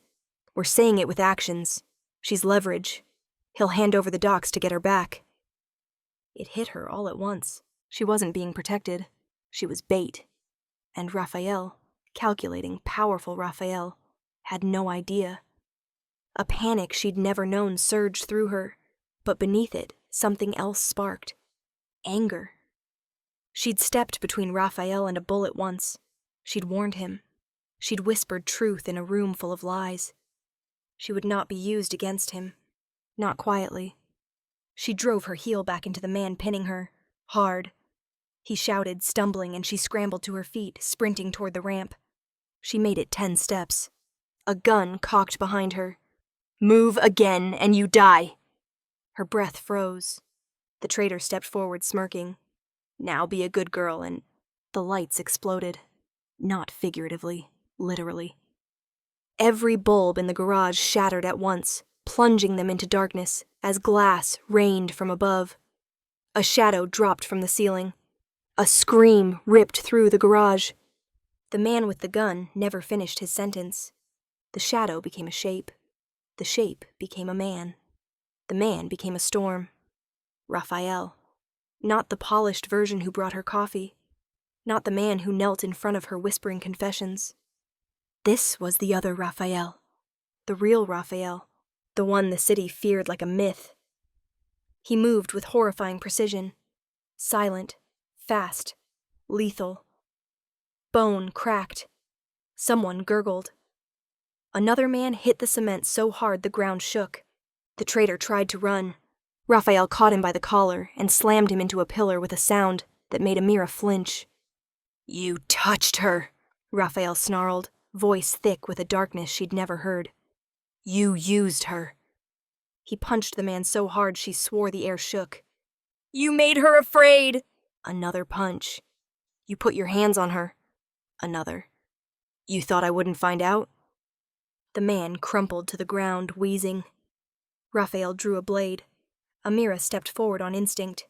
We're saying it with actions. She's leverage. He'll hand over the docks to get her back." It hit her all at once. She wasn't being protected. She was bait. And Raphael, calculating, powerful Raphael, had no idea. A panic she'd never known surged through her, but beneath it, something else sparked. Anger. She'd stepped between Raphael and a bullet once. She'd warned him. She'd whispered truth in a room full of lies. She would not be used against him. Not quietly. She drove her heel back into the man pinning her, hard. He shouted, stumbling, and she scrambled to her feet, sprinting toward the ramp. She made it 10 steps. A gun cocked behind her. "Move again, and you die." Her breath froze. The traitor stepped forward, smirking. "Now be a good girl," and the lights exploded. Not figuratively, literally. Every bulb in the garage shattered at once, plunging them into darkness as glass rained from above. A shadow dropped from the ceiling. A scream ripped through the garage. The man with the gun never finished his sentence. The shadow became a shape. The shape became a man. The man became a storm. Raphael. Not the polished version who brought her coffee. Not the man who knelt in front of her whispering confessions. This was the other Raphael. The real Raphael. The one the city feared like a myth. He moved with horrifying precision. Silent. Fast. Lethal. Bone cracked. Someone gurgled. Another man hit the cement so hard the ground shook. The traitor tried to run. Raphael caught him by the collar and slammed him into a pillar with a sound that made Amira flinch. "You touched her," Raphael snarled, voice thick with a darkness she'd never heard. "You used her." He punched the man so hard she swore the air shook. "You made her afraid." Another punch. "You put your hands on her." Another. "You thought I wouldn't find out?" The man crumpled to the ground, wheezing. Raphael drew a blade. Amira stepped forward on instinct.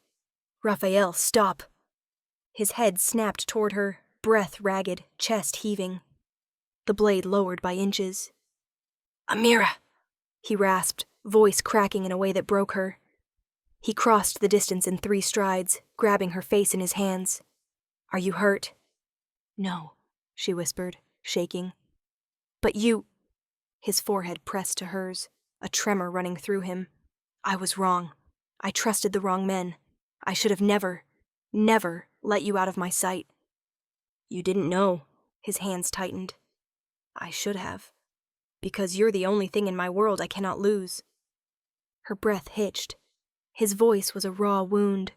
"Raphael, stop." His head snapped toward her, breath ragged, chest heaving. The blade lowered by inches. "Amira," he rasped, voice cracking in a way that broke her. He crossed the distance in 3 strides, grabbing her face in his hands. "Are you hurt?" "No," she whispered, shaking. "But you—" His forehead pressed to hers, a tremor running through him. "I was wrong. I trusted the wrong men. I should have never let you out of my sight." "You didn't know." His hands tightened. "I should have. Because you're the only thing in my world I cannot lose." Her breath hitched. His voice was a raw wound.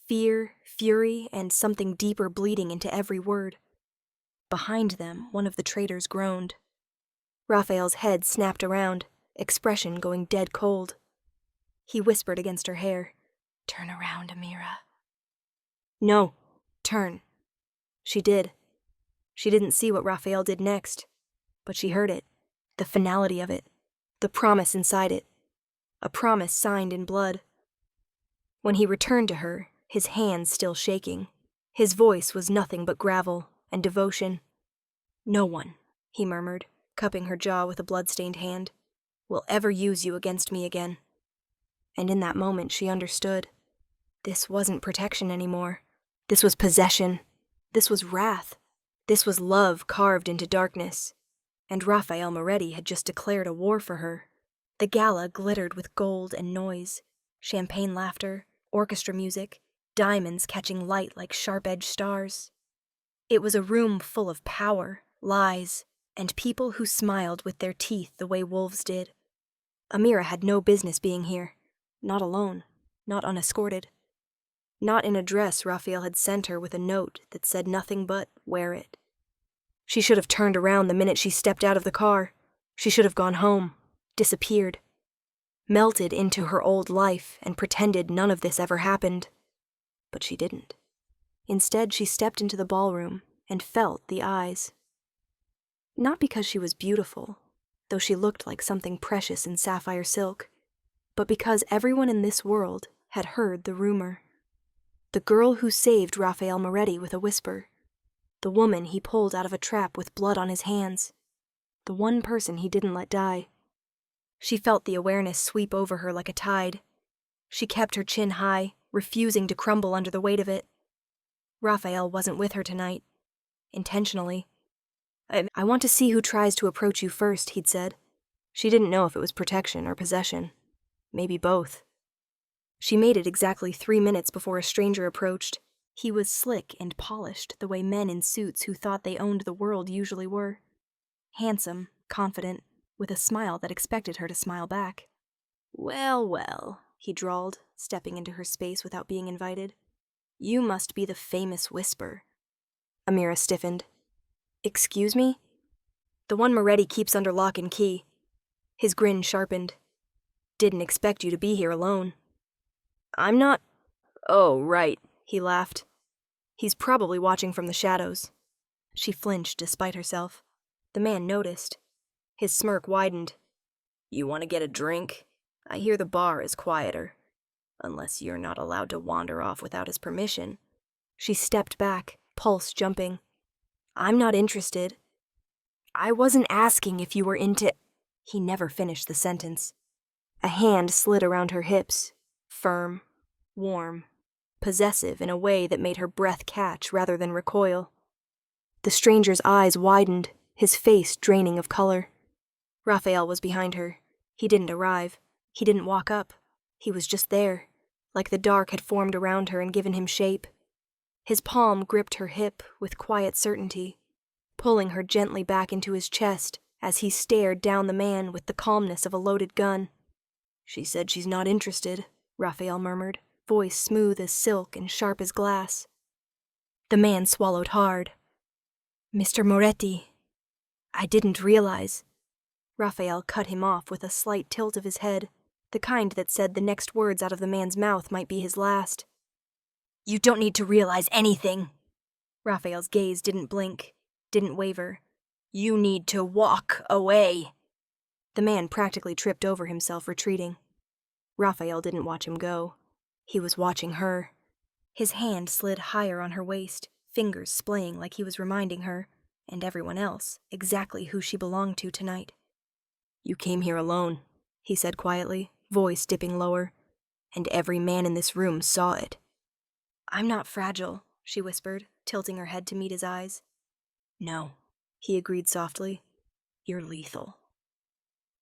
Fear, fury, and something deeper bleeding into every word. Behind them, one of the traitors groaned. Raphael's head snapped around, expression going dead cold. He whispered against her hair, "Turn around, Amira." "No, turn." She did. She didn't see what Raphael did next, but she heard it, the finality of it, the promise inside it, a promise signed in blood. When he returned to her, his hands still shaking, his voice was nothing but gravel and devotion. "No one," he murmured, cupping her jaw with a blood-stained hand, "will ever use you against me again." And in that moment she understood. This wasn't protection anymore. This was possession. This was wrath. This was love carved into darkness. And Raphael Moretti had just declared a war for her. The gala glittered with gold and noise, champagne laughter, orchestra music, diamonds catching light like sharp-edged stars. It was a room full of power, lies, and people who smiled with their teeth the way wolves did. Amira had no business being here. Not alone. Not unescorted. Not in a dress Raphael had sent her with a note that said nothing but, wear it. She should have turned around the minute she stepped out of the car. She should have gone home, disappeared, melted into her old life and pretended none of this ever happened. But she didn't. Instead, she stepped into the ballroom and felt the eyes. Not because she was beautiful, though she looked like something precious in sapphire silk, but because everyone in this world had heard the rumor. The girl who saved Raphael Moretti with a whisper. The woman he pulled out of a trap with blood on his hands. The one person he didn't let die. She felt the awareness sweep over her like a tide. She kept her chin high, refusing to crumble under the weight of it. Raphael wasn't with her tonight. Intentionally. I want to see who tries to approach you first, he'd said. She didn't know if it was protection or possession. Maybe both. She made it exactly 3 minutes before a stranger approached. He was slick and polished the way men in suits who thought they owned the world usually were. Handsome, confident, with a smile that expected her to smile back. Well, well, he drawled, stepping into her space without being invited. You must be the famous Whisper. Amira stiffened. Excuse me? The one Moretti keeps under lock and key. His grin sharpened. Didn't expect you to be here alone. I'm not... Oh, right, he laughed. He's probably watching from the shadows. She flinched despite herself. The man noticed. His smirk widened. You want to get a drink? I hear the bar is quieter. Unless you're not allowed to wander off without his permission. She stepped back, pulse jumping. I'm not interested. I wasn't asking if you were into... He never finished the sentence. A hand slid around her hips, firm, warm, possessive in a way that made her breath catch rather than recoil. The stranger's eyes widened, his face draining of color. Raphael was behind her. He didn't arrive. He didn't walk up. He was just there, like the dark had formed around her and given him shape. His palm gripped her hip with quiet certainty, pulling her gently back into his chest as he stared down the man with the calmness of a loaded gun. She said she's not interested, Raphael murmured, voice smooth as silk and sharp as glass. The man swallowed hard. Mr. Moretti, I didn't realize. Raphael cut him off with a slight tilt of his head, the kind that said the next words out of the man's mouth might be his last. You don't need to realize anything. Raphael's gaze didn't blink, didn't waver. You need to walk away. The man practically tripped over himself, retreating. Raphael didn't watch him go. He was watching her. His hand slid higher on her waist, fingers splaying like he was reminding her, and everyone else, exactly who she belonged to tonight. You came here alone, he said quietly, voice dipping lower, and every man in this room saw it. I'm not fragile, she whispered, tilting her head to meet his eyes. No, he agreed softly. You're lethal.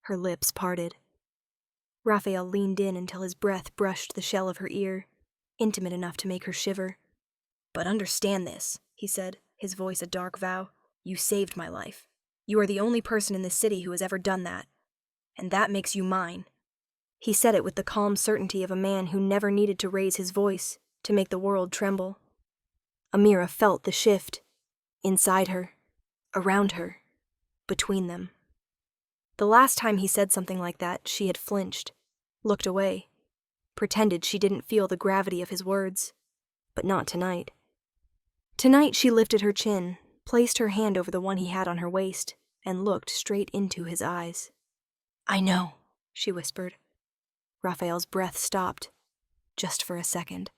Her lips parted. Raphael leaned in until his breath brushed the shell of her ear, intimate enough to make her shiver. But understand this, he said, his voice a dark vow. You saved my life. You are the only person in this city who has ever done that. And that makes you mine. He said it with the calm certainty of a man who never needed to raise his voice to make the world tremble. Amira felt the shift. Inside her. Around her. Between them. The last time he said something like that, she had flinched, looked away, pretended she didn't feel the gravity of his words. But not tonight. Tonight she lifted her chin, placed her hand over the one he had on her waist, and looked straight into his eyes. I know, she whispered. Raphael's breath stopped, just for a second.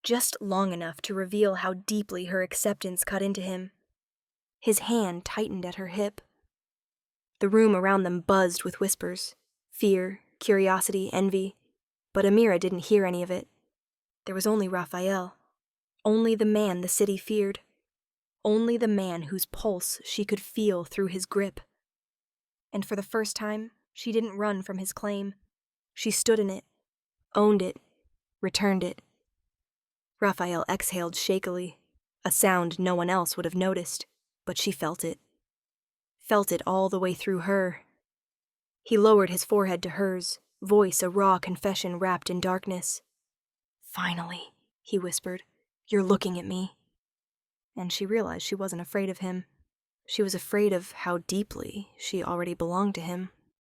Just long enough to reveal how deeply her acceptance cut into him. His hand tightened at her hip. The room around them buzzed with whispers, fear, curiosity, envy, but Amira didn't hear any of it. There was only Raphael. Only the man the city feared. Only the man whose pulse she could feel through his grip. And for the first time, she didn't run from his claim. She stood in it, owned it, returned it. Raphael exhaled shakily, a sound no one else would have noticed, but she felt it. Felt it all the way through her. He lowered his forehead to hers, voice a raw confession wrapped in darkness. "Finally," he whispered, "you're looking at me." And she realized she wasn't afraid of him. She was afraid of how deeply she already belonged to him.